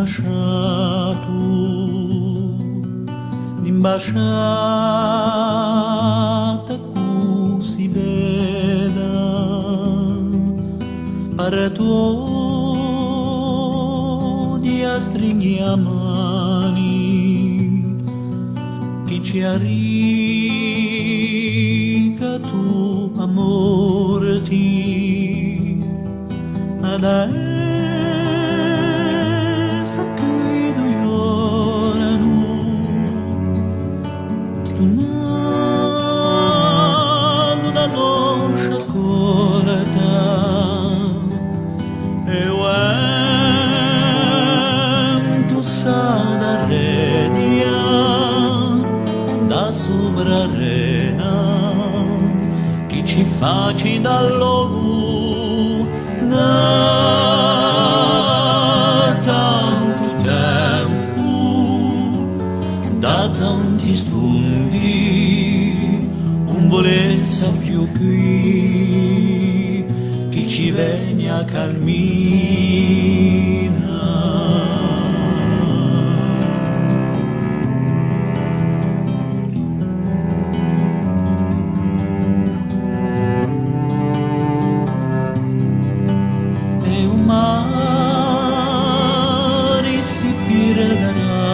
fasciato d'imbasciata così veda parto di astringhi a mani chi ci arrica tu amorti ad essa che llorano stunando da noce corta e vento sa da redia da sopra arena chi ci faci dal logo da tanto tempo, da tanti stundi, non volesse più qui, chi ci viene a calmina. Mare si perderà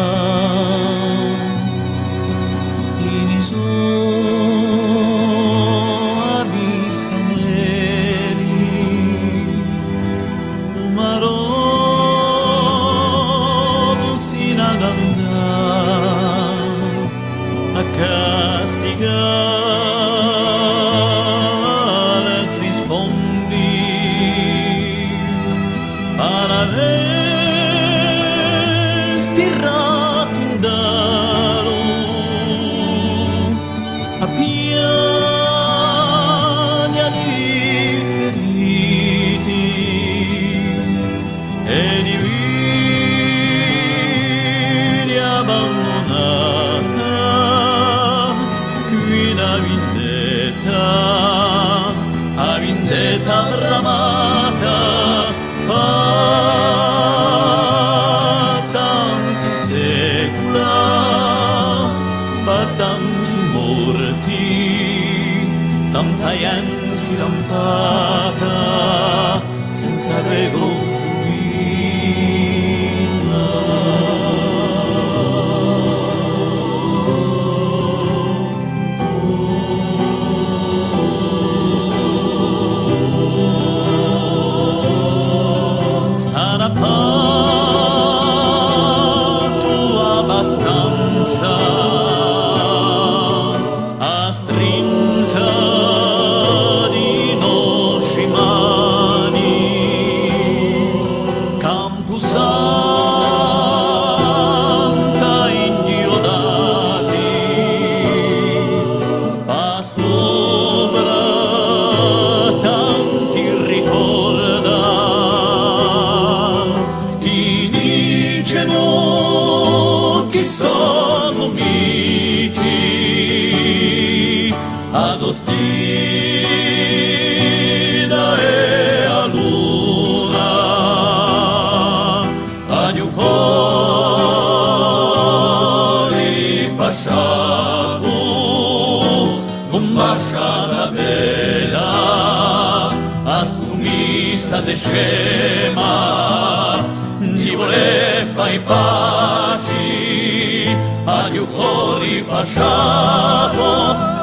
in iso abissi neri un maroso si nadandà a castigare rispondi stirrato un daro a piagna di feriti e di vita abbandonata qui da vendetta bramata tanti secula, tanti morti, tanta gente lampata, senza rego sarà a strinta di nostri mani Campo Santa indiodati a sopra tanti ricorda chi dice no chi sono amici a Sostida e a Luna a Diucoli fasciato con basciata bella assumissa se scema di voler fai paci a Diucoli fasciato